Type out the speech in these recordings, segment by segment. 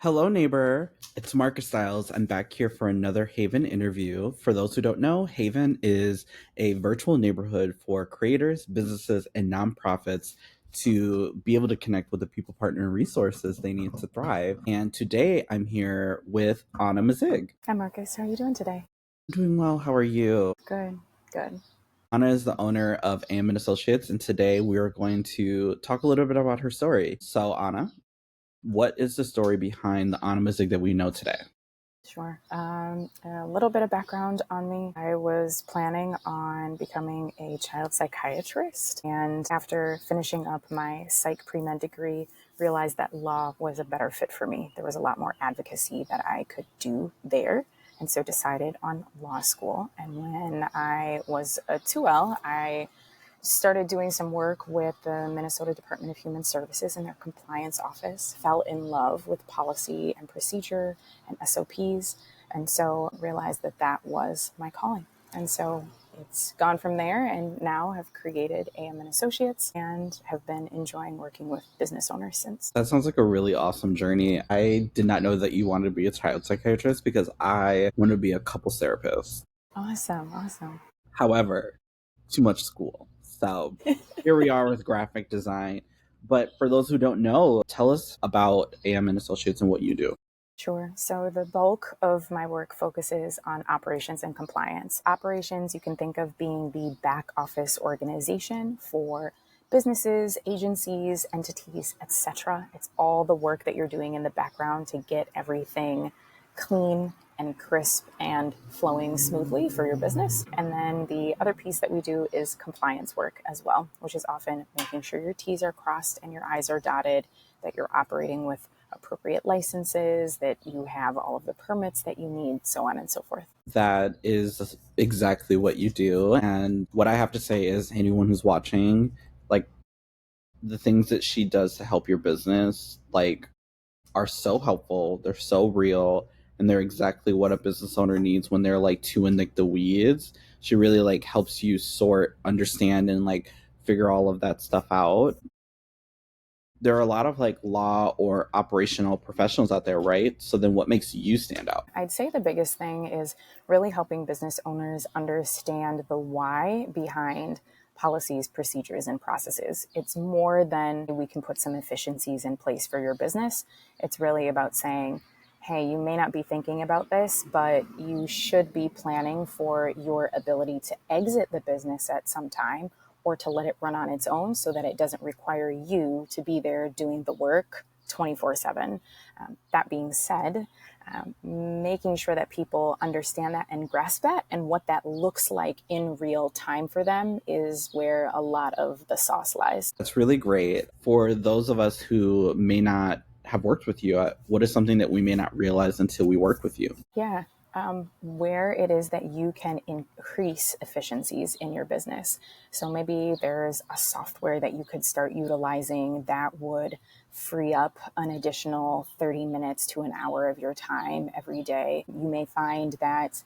Hello, neighbor. It's Marcus Styles. I'm back here for another Haven interview. For those who don't know, Haven is a virtual neighborhood for creators, businesses, and nonprofits to be able to connect with the people, partner, and resources they need to thrive. And today I'm here with Ana Mazig. Hi, Marcus. How are you doing today? I'm doing well. How are you? Good, good. Ana is the owner of Am and Associates, and today we are going to talk a little bit about her story. So, Ana, what is the story behind the Ana Mazig that we know today? Sure. A little bit of background on me. I was planning on becoming a child psychiatrist, and after finishing up my psych pre-med degree, realized that law was a better fit for me. There was a lot more advocacy that I could do there, and so decided on law school. And when I was a 2L, I started doing some work with the Minnesota Department of Human Services in their compliance office, fell in love with policy and procedure and SOPs, and so realized that that was my calling. And so it's gone from there, and now have created AM and Associates and have been enjoying working with business owners since. That sounds like a really awesome journey. I did not know that you wanted to be a child psychiatrist because I want to be a couples therapist. Awesome, awesome. However, too much school. So here we are with graphic design. But for those who don't know, tell us about AM and Associates and what you do. Sure. So the bulk of my work focuses on operations and compliance. Operations, you can think of being the back office organization for businesses, agencies, entities, etc. It's all the work that you're doing in the background to get everything clean and crisp and flowing smoothly for your business. And then the other piece that we do is compliance work as well, which is often making sure your T's are crossed and your I's are dotted, that you're operating with appropriate licenses, that you have all of the permits that you need, so on and so forth. That is exactly what you do. And what I have to say is, anyone who's watching, like, the things that she does to help your business, like, are so helpful. They're so real, and they're exactly what a business owner needs when they're like too in like the weeds. She really like helps you sort, understand, and like figure all of that stuff out. There are a lot of like law or operational professionals out there, right? So then what makes you stand out? I'd say the biggest thing is really helping business owners understand the why behind policies, procedures, and processes. It's more than we can put some efficiencies in place for your business. It's really about saying, hey, you may not be thinking about this, but you should be planning for your ability to exit the business at some time or to let it run on its own so that it doesn't require you to be there doing the work 24/7. That being said, making sure that people understand that and grasp that and what that looks like in real time for them is where a lot of the sauce lies. That's really great. For those of us who may not have worked with you, what is something that we may not realize until we work with you? Yeah. Where it is that you can increase efficiencies in your business. So maybe there's a software that you could start utilizing that would free up an additional 30 minutes to an hour of your time every day. You may find that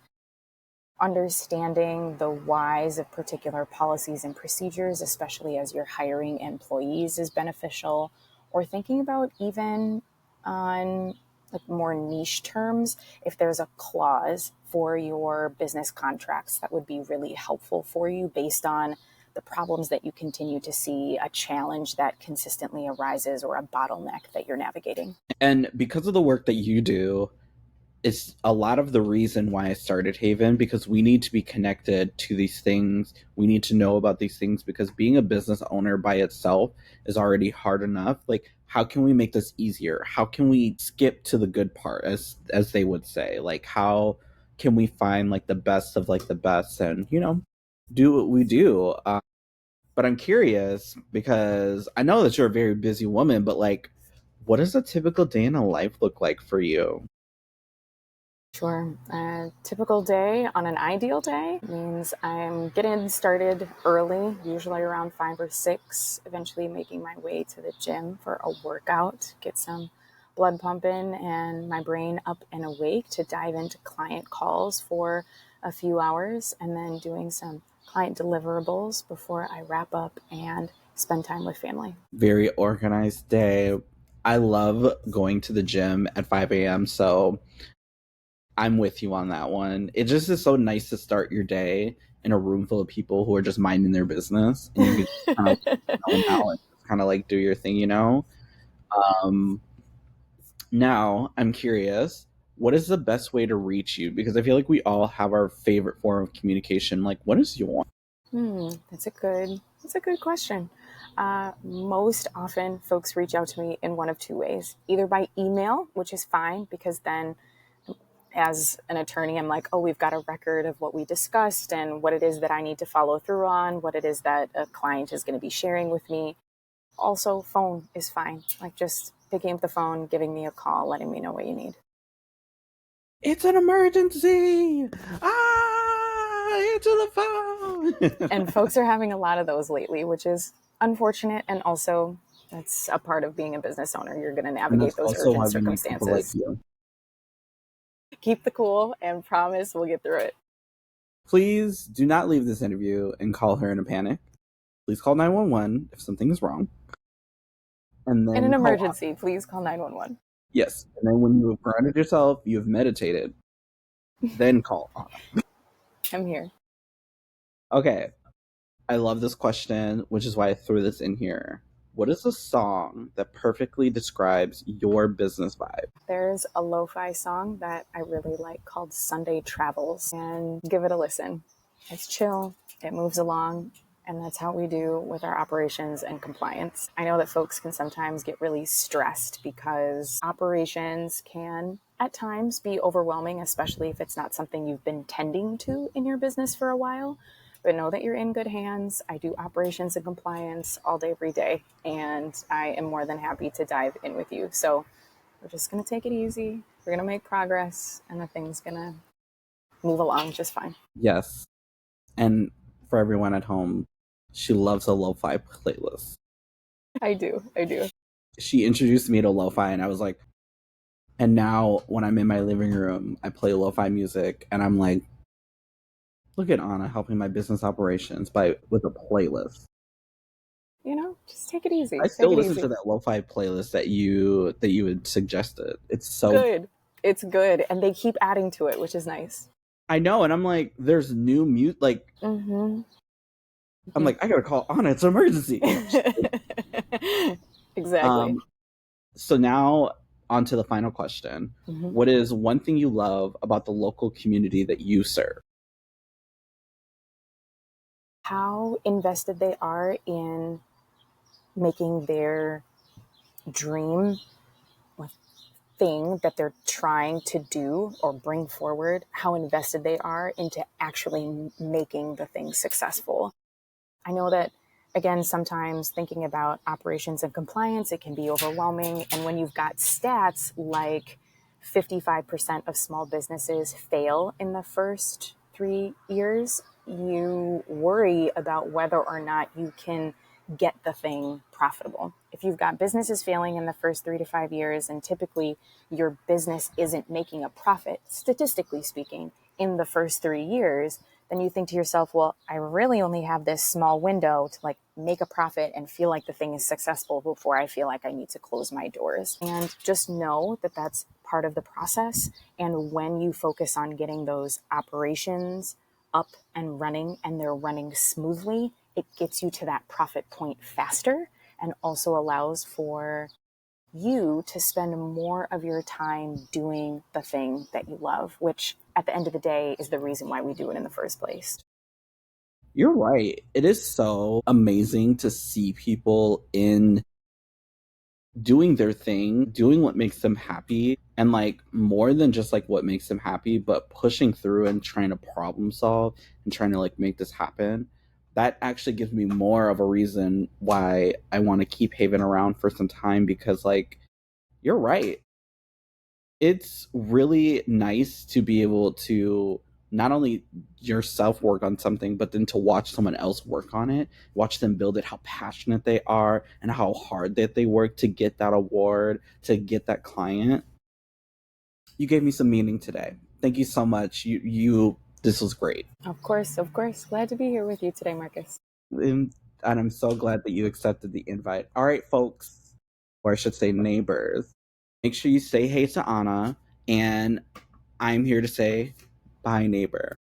understanding the whys of particular policies and procedures, especially as you're hiring employees, is beneficial, or thinking about even on like more niche terms, if there's a clause for your business contracts that would be really helpful for you based on the problems that you continue to see, a challenge that consistently arises, or a bottleneck that you're navigating. And because of the work that you do, it's a lot of the reason why I started Haven, because we need to be connected to these things. We need to know about these things because being a business owner by itself is already hard enough. Like, how can we make this easier? How can we skip to the good part, as they would say? Like, how can we find like the best of like the best and do what we do? But I'm curious because I know that you're a very busy woman, but like, what does a typical day in a life look like for you? Sure. A typical day on an ideal day means I'm getting started early, usually around 5 or 6, eventually making my way to the gym for a workout, get some blood pumping and my brain up and awake to dive into client calls for a few hours, and then doing some client deliverables before I wrap up and spend time with family. Very organized day. I love going to the gym at 5 a.m. So I'm with you on that one. It just is so nice to start your day in a room full of people who are just minding their business, and you can kind of zone out and just kind of like do your thing, you know. Um, Now I'm curious, what is the best way to reach you? Because I feel like we all have our favorite form of communication. Like, what is yours? That's a good question. Most often, folks reach out to me in one of two ways: either by email, which is fine because then, as an attorney, I'm like, oh, we've got a record of what we discussed and what it is that I need to follow through on, what it is that a client is going to be sharing with me. Also, phone is fine. Like just picking up the phone, giving me a call, letting me know what you need. It's an emergency! Ah, answer the phone! And folks are having a lot of those lately, which is unfortunate. And also, that's a part of being a business owner. You're going to And that's navigate those also urgent why we need people like circumstances. you. Keep the cool and promise we'll get through it. Please do not leave this interview and call her in a panic. Please call 911 if something is wrong. And In an then call on. emergency, please call 911. Yes. And then when you have grounded yourself, you have meditated, then call on. I'm here. Okay. I love this question, which is why I threw this in here. What is a song that perfectly describes your business vibe? There's a lo-fi song that I really like called Sunday Travels, and give it a listen. It's chill, it moves along, and that's how we do with our operations and compliance. I know that folks can sometimes get really stressed because operations can at times be overwhelming, especially if it's not something you've been tending to in your business for a while. But know that you're in good hands. I do operations and compliance all day, every day, and I am more than happy to dive in with you. So we're just going to take it easy. We're going to make progress, and the thing's going to move along just fine. Yes. And for everyone at home, she loves a lo-fi playlist. I do. I do. She introduced me to lo-fi and I was like, and now when I'm in my living room, I play lo-fi music and I'm like, look at Anna helping my business operations by with a playlist. Just take it easy. I Take still it listen to easy. that lo-fi playlist that you had suggested. It's so Good. It's good. And they keep adding to it, which is nice. I know, and I'm like, there's new mute. Like, Mm-hmm. I'm like, I gotta call Anna. It's an emergency. Exactly. Um. So now on to the final question. Mm-hmm. What is one thing you love about the local community that you serve? How invested they are in making their dream thing that they're trying to do or bring forward, how invested they are into actually making the thing successful. I know that, again, sometimes thinking about operations and compliance, it can be overwhelming. And when you've got stats like 55% of small businesses fail in the first 3 years, you worry about whether or not you can get the thing profitable. If you've got businesses failing in the first 3 to 5 years, and typically your business isn't making a profit, statistically speaking, in the first 3 years, then you think to yourself, well, I really only have this small window to like make a profit and feel like the thing is successful before I feel like I need to close my doors. And just know that that's part of the process. And when you focus on getting those operations up and running and they're running smoothly, it gets you to that profit point faster and also allows for you to spend more of your time doing the thing that you love, which at the end of the day is the reason why we do it in the first place. You're right. It is so amazing to see people in doing their thing, doing what makes them happy, and like more than just like what makes them happy, but pushing through and trying to problem solve and trying to like make this happen. That actually gives me more of a reason why I want to keep Heyven around for some time because like you're right. It's really nice to be able to not only yourself work on something, but then to watch someone else work on it, watch them build it, how passionate they are, and how hard that they work to get that award, to get that client. You gave me some meaning today. Thank you so much. This was great. Of course, of course. Glad to be here with you today, Marcus. And I'm so glad that you accepted the invite. All right, folks. or I should say neighbors. Make sure you say hey to Anna, and I'm here to say bye, neighbor.